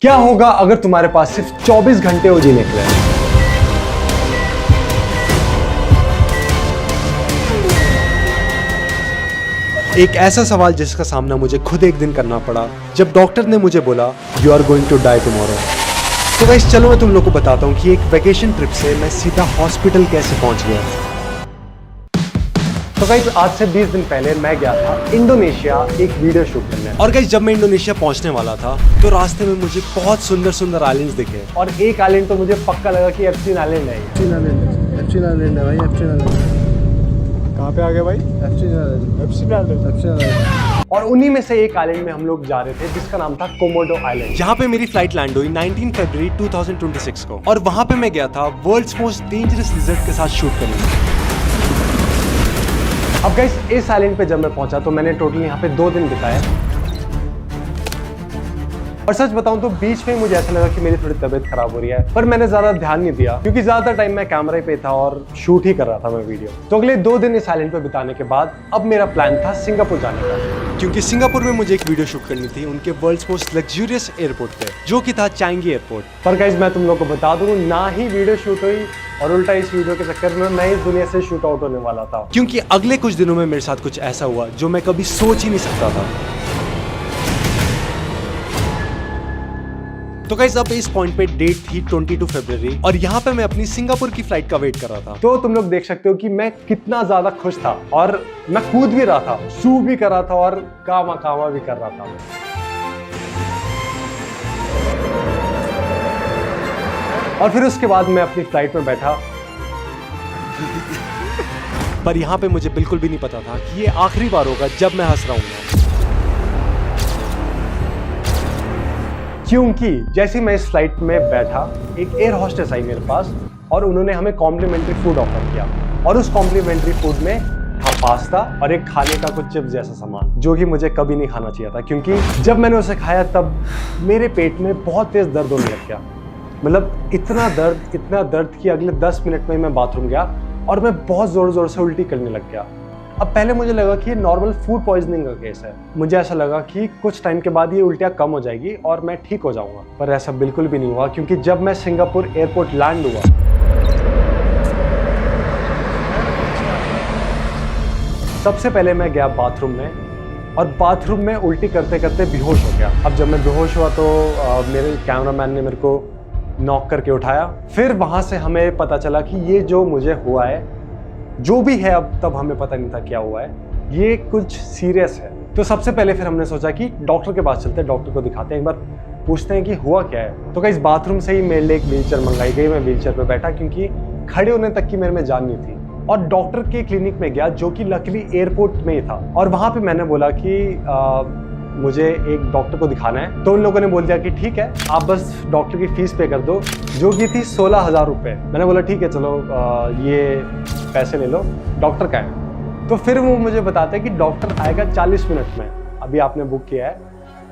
क्या होगा अगर तुम्हारे पास सिर्फ 24 घंटे हो जीने के लिए? एक ऐसा सवाल जिसका सामना मुझे खुद एक दिन करना पड़ा जब डॉक्टर ने मुझे बोला you are going to die tomorrow. तो गाइस चलो मैं तुम लोग को बताता हूँ कि एक वैकेशन ट्रिप से मैं सीधा हॉस्पिटल कैसे पहुंच गया। तो गाइस आज से 20 दिन पहले मैं गया था इंडोनेशिया एक वीडियो शूट करने। और गाइस जब मैं इंडोनेशिया पहुंचने वाला था तो रास्ते में मुझे बहुत सुंदर सुंदर आइलैंड्स दिखे और एक आइलैंड तो मुझे पक्का लगा कि एप्सिन आइलैंड है। एप्सिन आइलैंड है भाई, एप्सिन आइलैंड। कहाँ पे आ गए भाई? एप्सिन आइलैंड। और उन्हीं में से एक आइलैंड में हम लोग जा रहे थे जिसका नाम था कोमोडो आइलैंड। यहाँ पे मेरी फ्लाइट लैंड हुई 19 फरवरी 2026 को और वहाँ पे मैं गया था वर्ल्ड्स मोस्ट डेंजरस लिजर्ड के साथ शूट करने। अब गाइस इस आइलैंड पे जब मैं पहुंचा तो मैंने टोटल यहाँ पे 2 दिन बिताए और सच बताऊं तो बीच में मुझे ऐसा लगा कि मेरी थोड़ी तबीयत खराब हो रही है, पर मैंने ज्यादा ध्यान नहीं दिया क्योंकि ज्यादातर टाइम मैं कैमरे पे था और शूट ही कर रहा था मैं वीडियो। तो अगले 2 दिन इस आइलैंड पे बिताने के बाद अब मेरा प्लान था सिंगापुर जाने का, क्योंकि सिंगापुर में मुझे एक वीडियो शूट करनी थी उनके वर्ल्ड्स मोस्ट लग्जूरियस एयरपोर्ट पे जो कि था चांगी एयरपोर्ट। पर गाइस मैं तुम लोग को बता दूं ना ही वीडियो शूट हुई और उल्टा इस वीडियो के चक्कर में मैं इस दुनिया से शूट आउट होने वाला था, क्योंकि अगले कुछ दिनों में मेरे साथ कुछ ऐसा हुआ जो मैं कभी सोच ही नहीं सकता था। तो गाइस अब इस पॉइंट पे डेट थी 22 फरवरी और यहाँ पे मैं अपनी सिंगापुर की फ्लाइट का वेट कर रहा था। तो तुम लोग देख सकते हो कि मैं कितना ज्यादा खुश था और मैं कूद भी रहा था, सू भी कर रहा था और कामा कामा भी कर रहा था। और फिर उसके बाद मैं अपनी फ्लाइट में बैठा पर यहाँ पे मुझे बिल्कुल भी नहीं पता था कि ये आखिरी बार होगा जब मैं हंस रहा हूँ, क्योंकि जैसे मैं इस फ्लाइट में बैठा एक एयर होस्टेस आई मेरे पास और उन्होंने हमें कॉम्प्लीमेंट्री फूड ऑफर किया और उस कॉम्प्लीमेंट्री फूड में था पास्ता और एक खाने का कुछ चिप्स जैसा सामान जो कि मुझे कभी नहीं खाना चाहिए था, क्योंकि जब मैंने उसे खाया तब मेरे पेट में बहुत तेज दर्द होने लग गया। मतलब इतना दर्द कि अगले 10 मिनट में मैं बाथरूम गया और मैं बहुत जोर जोर से उल्टी करने लग गया। अब पहले मुझे लगा कि ये नॉर्मल फूड पॉइजनिंग का केस है, मुझे ऐसा लगा कि कुछ टाइम के बाद ये उल्टियाँ कम हो जाएगी और मैं ठीक हो जाऊंगा, पर ऐसा बिल्कुल भी नहीं हुआ, क्योंकि जब मैं सिंगापुर एयरपोर्ट लैंड हुआ सबसे पहले मैं गया बाथरूम में और बाथरूम में उल्टी करते करते बेहोश हो गया। अब जब मैं बेहोश हुआ तो मेरे कैमरामैन ने मेरे को नॉक करके उठाया। फिर वहाँ से हमें पता चला कि ये जो मुझे हुआ है, जो भी है, अब तब हमें पता नहीं था क्या हुआ है, ये कुछ सीरियस है। तो सबसे पहले फिर हमने सोचा कि डॉक्टर के पास चलते हैं, डॉक्टर को दिखाते हैं, एक बार पूछते हैं कि हुआ क्या है। तो गाइस बाथरूम से ही मेरे लिए एक व्हीलचेयर मंगाई गई। मैं व्हीलचेयर पे बैठा क्योंकि खड़े होने तक की मेरे में जान नहीं थी और डॉक्टर के क्लिनिक में गया जो कि लकीली एयरपोर्ट में ही था और वहाँ पे मैंने बोला कि मुझे एक डॉक्टर को दिखाना है। तो उन लोगों ने बोल दिया कि ठीक है आप बस डॉक्टर की फीस पे कर दो जो कि थी 16,000 रुपये। मैंने बोला ठीक है चलो ये पैसे ले लो, डॉक्टर का है। तो फिर वो मुझे बताते हैं कि डॉक्टर आएगा 40 मिनट में, अभी आपने बुक किया है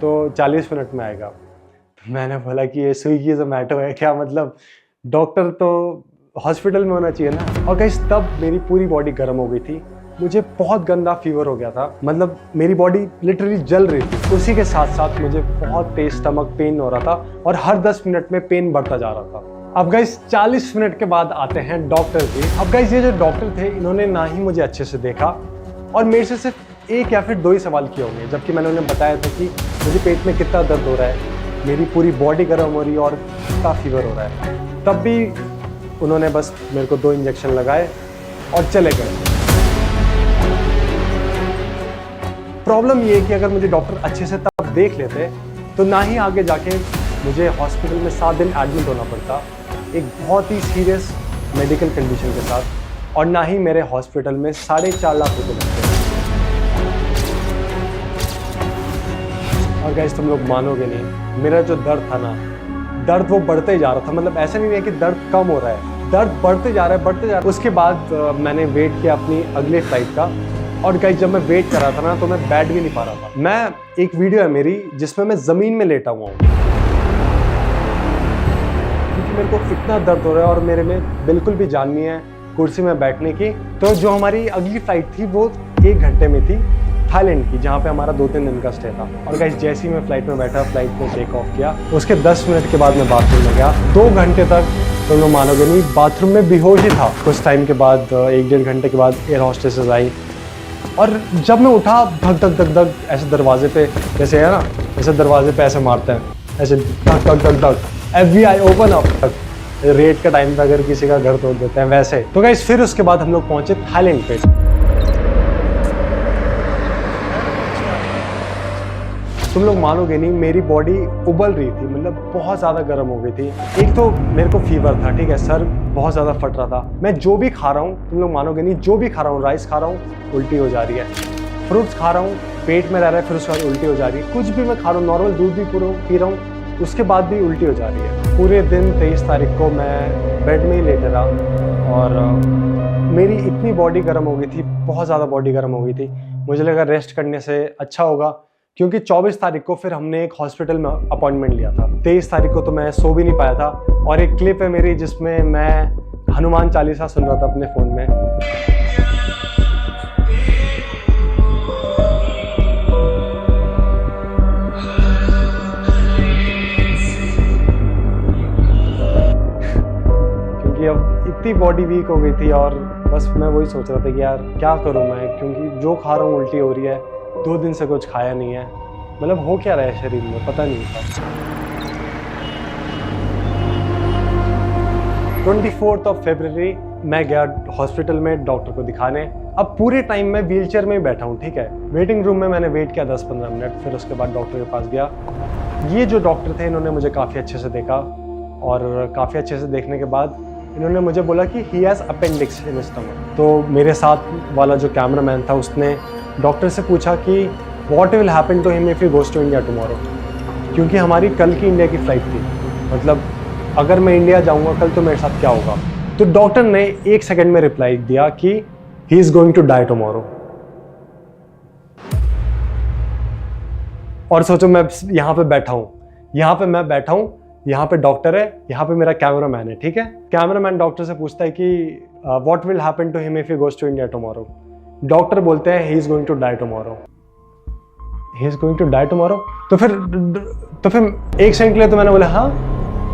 तो 40 मिनट में आएगा। मैंने बोला कि ये स्विगी जोमैटो है क्या, मतलब डॉक्टर तो हॉस्पिटल में होना चाहिए ना। और गाइस तब मेरी पूरी बॉडी गर्म हो गई थी, मुझे बहुत गंदा फीवर हो गया था, मतलब मेरी बॉडी लिटरली जल रही थी। उसी के साथ साथ मुझे बहुत तेज स्टमक पेन हो रहा था और हर 10 मिनट में पेन बढ़ता जा रहा था। अब गाइस 40 मिनट के बाद आते हैं डॉक्टर जी। अब गाइस ये जो डॉक्टर थे इन्होंने ना ही मुझे अच्छे से देखा और मेरे से सिर्फ 1 या फिर 2 ही सवाल किए होंगे, जबकि मैंने उन्हें बताया था कि मुझे पेट में कितना दर्द हो रहा है, मेरी पूरी बॉडी गर्म हो रही है और कितना फीवर हो रहा है। तब भी उन्होंने बस मेरे को 2 इंजेक्शन लगाए और चले गए। प्रॉब्लम ये है कि अगर मुझे डॉक्टर अच्छे से तब देख लेते तो ना ही आगे जाके मुझे हॉस्पिटल में 7 दिन एडमिट होना पड़ता एक बहुत ही सीरियस मेडिकल कंडीशन के साथ, और ना ही मेरे हॉस्पिटल में 4.5 लाख रुपए लगते। और गाइस तुम लोग मानोगे नहीं, मेरा जो दर्द था ना, दर्द वो बढ़ते जा रहा था। मतलब ऐसा नहीं है कि दर्द कम हो रहा है, दर्द बढ़ते जा रहा है। उसके बाद मैंने वेट किया अपनी अगले फ्लाइट का और गाइस जब मैं वेट कर रहा था ना तो मैं बैठ भी नहीं पा रहा था। मैं एक वीडियो है मेरी जिसमें मैं जमीन में लेटा हुआ हूँ क्योंकि मेरे को इतना दर्द हो रहा है और मेरे में बिल्कुल भी जान नहीं है कुर्सी में बैठने की। तो जो हमारी अगली फ्लाइट थी वो 1 घंटे में थी, थाईलैंड की, जहाँ पे हमारा 2-3 दिन का स्टे था। और गाइस जैसे ही मैं फ्लाइट में बैठा, फ्लाइट में टेक ऑफ किया, उसके 10 मिनट के बाद मैं बाथरूम में गया। 2 घंटे तक तुम लोग मानोगे नहीं, बाथरूम में बेहोश ही था। कुछ टाइम के बाद 1-1.5 घंटे के बाद एयर होस्टेसेस आई और जब मैं उठा, धक धक धक धक ऐसे दरवाजे पे, जैसे है ना, ऐसे दरवाजे पे ऐसे मारते हैं, ऐसे धक धक धक धक, FBI ओपन अप, रेट का टाइम पे अगर किसी का घर तोड़ देते हैं वैसे। तो गाइस फिर उसके बाद हम लोग पहुंचे थाईलैंड पे। तुम लोग मानोगे नहीं, मेरी बॉडी उबल रही थी, मतलब बहुत ज़्यादा गर्म हो गई थी। एक तो मेरे को फीवर था, ठीक है, सर बहुत ज़्यादा फट रहा था। मैं जो भी खा रहा हूँ, तुम लोग मानोगे नहीं, जो भी खा रहा हूँ, राइस खा रहा हूँ, उल्टी हो जा रही है। फ्रूट्स खा रहा हूँ, पेट में रह रहा है, फिर उसके बाद उल्टी हो जा रही है। कुछ भी मैं खा रहा हूँ, नॉर्मल दूध भी पी रहा हूँ, उसके बाद भी उल्टी हो जा रही है। पूरे दिन 23 तारीख को मैं बेड में ही लेटे रहा और मेरी इतनी बॉडी गर्म हो गई थी, बहुत ज़्यादा बॉडी गर्म हो गई थी। मुझे लगा रेस्ट करने से अच्छा होगा, क्योंकि 24 तारीख को फिर हमने एक हॉस्पिटल में अपॉइंटमेंट लिया था। 23 तारीख को तो मैं सो भी नहीं पाया था। और एक क्लिप है मेरी जिसमें मैं हनुमान चालीसा सुन रहा था अपने फ़ोन में। क्योंकि अब इतनी बॉडी वीक हो गई थी और बस मैं वही सोच रहा था कि यार क्या करूं मैं, क्योंकि जो खा रहा हूँ उल्टी हो रही है। 2 दिन से कुछ खाया नहीं है, मतलब हो क्या रहा है शरीर में पता नहीं था। 24 फरवरी मैं गया हॉस्पिटल में डॉक्टर को दिखाने। अब पूरे टाइम मैं व्हीलचेयर में ही बैठा हूँ, ठीक है। वेटिंग रूम में मैंने वेट किया 10-15 मिनट, फिर उसके बाद डॉक्टर के पास गया। ये जो डॉक्टर थे इन्होंने मुझे काफ़ी अच्छे से देखा और काफ़ी अच्छे से देखने के बाद इन्होंने मुझे बोला कि he has appendix in stomach. तो मेरे साथ वाला जो कैमरामैन था उसने डॉक्टर से पूछा कि what will happen to him if he goes to India tomorrow, क्योंकि हमारी कल की इंडिया की फ़्लाइट थी। मतलब अगर मैं इंडिया जाऊंगा कल तो मेरे साथ क्या होगा। तो डॉक्टर ने 1 सेकंड में रिप्लाई दिया कि he is going to die tomorrow. और सोचो मैं यहाँ पे बैठा हूँ, यहाँ पे डॉक्टर है, यहाँ पे मेरा कैमरामैन है, ठीक है। कैमरामैन डॉक्टर से पूछता है कि what will happen to him if he goes to India tomorrow. Doctor बोलते हैं he is going to die tomorrow, he is going to die tomorrow. तो फिर 1 सेकंड के लिए तो मैंने बोला हाँ।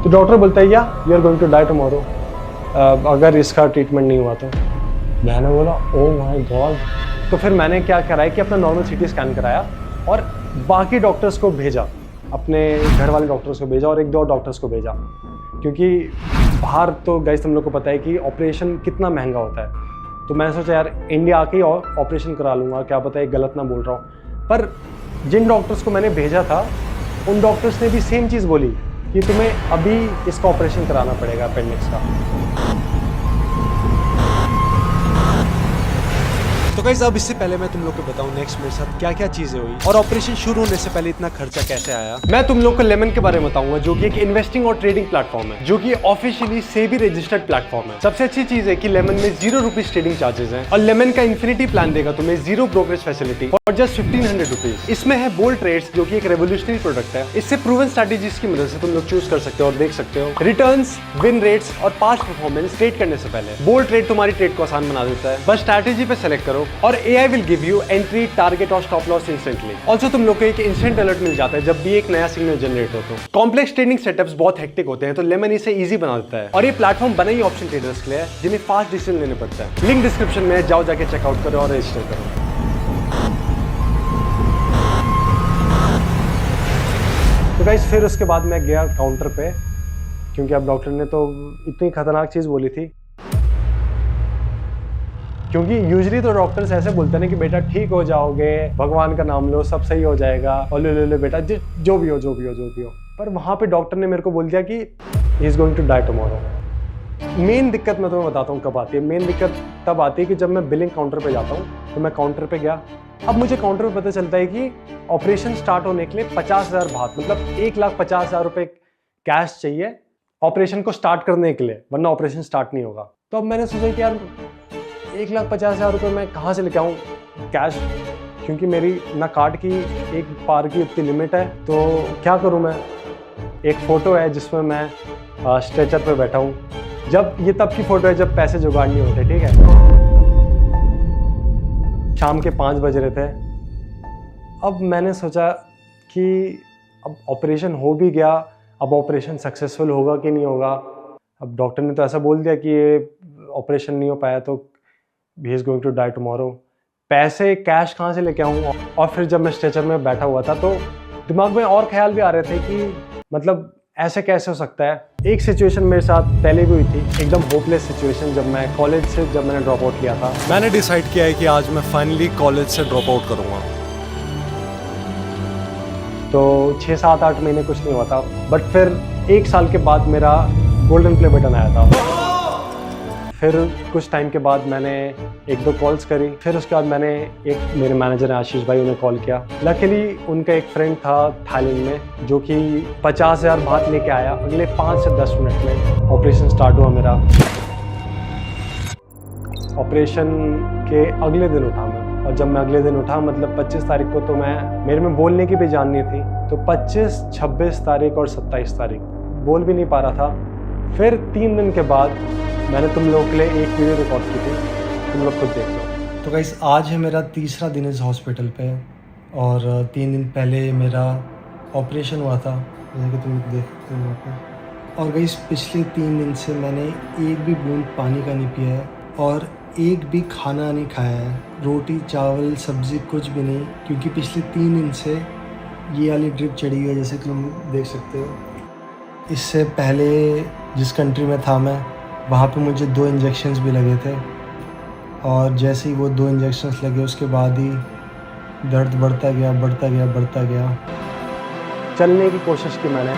तो डॉक्टर बोलता है या you are going to die tomorrow, अगर इसका ट्रीटमेंट नहीं हुआ तो। मैंने बोला ओ माय गॉड। तो फिर मैंने क्या कराया कि अपना नॉर्मल CT स्कैन कराया और बाकी डॉक्टर्स को भेजा, अपने घर वाले डॉक्टर्स को भेजा और 1-2 डॉक्टर्स को भेजा, क्योंकि बाहर तो गाइस तुम लोग को पता है कि ऑपरेशन कितना महंगा होता है। तो मैंने सोचा यार इंडिया आके ही ऑपरेशन करा लूँगा, क्या पता है गलत ना बोल रहा हूँ। पर जिन डॉक्टर्स को मैंने भेजा था उन डॉक्टर्स ने भी सेम चीज़ बोली कि तुम्हें अभी इसका ऑपरेशन कराना पड़ेगा अपेंडिक्स का। तो गाइस अब इससे पहले मैं तुम लोग को बताऊं नेक्स्ट मेरे साथ क्या क्या चीजें हुई और ऑपरेशन शुरू होने से पहले इतना खर्चा कैसे आया। मैं तुम लोग को लेमन के बारे में बताऊंगा, जो कि एक इन्वेस्टिंग और ट्रेडिंग प्लेटफॉर्म है, जो कि ऑफिशियली सेबी रजिस्टर्ड प्लेटफॉर्म है। सबसे अच्छी चीज है कि लेमन में 0 रुपीज ट्रेडिंग चार्जेस हैं और लेमन का इन्फिनिटी प्लान देगा तुम्हें 0 ब्रोकरेज फैसिलिटी और जस्ट 1500 रुपीज। इसमें है बोल्ड ट्रेड्स, जो कि एक रेवोल्यूशनरी प्रोडक्ट है। इससे प्रूवन स्ट्रेटेजीज की मदद से तुम लोग चूज कर सकते हो और देख सकते हो रिटर्न्स, विन रेट्स और पास्ट परफॉर्मेंस ट्रेड करने से पहले। बोल्ड ट्रेड तुम्हारी ट्रेड को आसान बना देता है, बस स्ट्रेटेजी पे सेलेक्ट करो और AI will give you entry, target और stop loss instantly. Also तुम लोग को एक instant alert मिल जाता है जब भी एक नया सिग्नल जनरेट हो। तो कॉम्प्लेक्स ट्रेडिंग सेटअप्स बहुत हेक्टिक होते हैं, तो लेमन इसे इजी बना देता है। और ये प्लेटफॉर्म बना ही ऑप्शन ट्रेडर्स के लिए है जिन्हें फास्ट डिसीजन लेने पड़ता है। लिंक डिस्क्रिप्शन में जाओ, जाके चेकआउट करो और रजिस्टर करो। तो गाइस फिर उसके बाद मैं गया काउंटर पे, क्योंकि अब डॉक्टर ने तो इतनी खतरनाक चीज़ बोली थी। क्योंकि यूजुअली तो डॉक्टर्स ऐसे बोलते हैं ना कि बेटा ठीक हो जाओगे, भगवान का नाम लो, सब सही हो जाएगा, और ले बेटा जो भी हो। पर वहाँ पे डॉक्टर ने मेरे को बोल दिया कि he is going to die tomorrow. Main दिक्कत मैं तुम्हें बताता हूँ कब आती है। मेन दिक्कत तब आती है कि जब मैं बिलिंग काउंटर पे जाता हूँ। तो मैं काउंटर पे गया, अब मुझे काउंटर पे पता चलता है कि ऑपरेशन स्टार्ट होने के लिए 50,000 बात, मतलब 1,50,000 रुपये कैश चाहिए ऑपरेशन को स्टार्ट करने के लिए, वरना ऑपरेशन स्टार्ट नहीं होगा। तो अब मैंने सोचा कि यार 1,50,000 रुपये मैं कहाँ से लेके आऊँ कैश, क्योंकि मेरी ना कार्ड की एक पार की उतनी लिमिट है। तो क्या करूँ मैं। एक फ़ोटो है जिसमें मैं स्ट्रेचर पे बैठा हूँ। जब ये तब की फ़ोटो है जब पैसे जुगाड़ नहीं होते, ठीक है। शाम के 5 बज रहे थे अब मैंने सोचा कि अब ऑपरेशन हो भी गया, अब ऑपरेशन सक्सेसफुल होगा कि नहीं होगा। अब डॉक्टर ने तो ऐसा बोल दिया कि ये ऑपरेशन नहीं हो पाया तो he is going to die tomorrow. पैसे कैश कहाँ से लेके आऊँ? और फिर जब मैं स्ट्रेचर में बैठा हुआ था तो दिमाग में और ख्याल भी आ रहे थे कि मतलब ऐसे कैसे हो सकता है। एक सिचुएशन मेरे साथ पहले भी हुई थी, एकदम होपलेस सिचुएशन, जब मैं कॉलेज से मैंने ड्रॉप आउट किया था। मैंने डिसाइड किया है कि आज मैं फाइनली कॉलेज से ड्रॉप आउट करूँगा। तो 6, 7, 8 महीने कुछ नहीं हुआ था, बट फिर 1 साल के बाद मेरा गोल्डन प्ले बटन आया था। फिर कुछ टाइम के बाद मैंने 1-2 कॉल्स करी, फिर उसके बाद मैंने मेरे मैनेजर हैं आशीष भाई, उन्हें कॉल किया। लकीली उनका एक फ्रेंड था थाईलैंड में जो कि 50,000 बात लेके आया। अगले 5 से 10 मिनट में ऑपरेशन स्टार्ट हुआ मेरा। ऑपरेशन के अगले दिन उठा मैं, और जब मैं अगले दिन उठा मतलब 25 तारीख को, तो मेरे में बोलने की भी जान नहीं थी। तो 25, 26 तारीख और 27 तारीख बोल भी नहीं पा रहा था। फिर 3 दिन के बाद मैंने तुम लोगों के लिए एक वीडियो रिकॉर्ड की थी, तुम लोग खुद देख लो। तो गाइस आज है मेरा 3रा दिन इस हॉस्पिटल पे, और 3 दिन पहले मेरा ऑपरेशन हुआ था, जैसे कि तुम देख सकते हो यहाँ पे। और गाइस पिछले 3 दिन से मैंने एक भी बूंद पानी का नहीं पिया है और एक भी खाना नहीं खाया है, रोटी चावल सब्ज़ी कुछ भी नहीं, क्योंकि पिछले 3 दिन से ये वाली ड्रिप चढ़ी हुई है, जैसे कि तुम देख सकते हो। इससे पहले जिस कंट्री में था मैं, वहाँ पे मुझे 2 इंजेक्शंस भी लगे थे, और जैसे ही वो 2 इंजेक्शंस लगे उसके बाद ही दर्द बढ़ता गया बढ़ता गया बढ़ता गया। चलने की कोशिश की मैंने।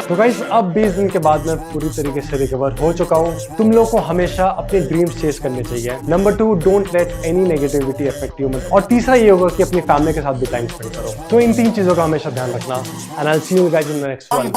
तो गाइस अब 20 दिन के बाद मैं पूरी तरीके से रिकवर हो चुका हूँ। तुम लोग को हमेशा अपने ड्रीम्स चेस करने चाहिए। Number 2, don't let any negativity affect you. और तीसरा ये होगा कि अपनी फैमिली के साथ भी टाइम स्पेंड करो। तो इन 3 चीज़ों का हमेशा ध्यान रखना। And I will see you guys in the next one.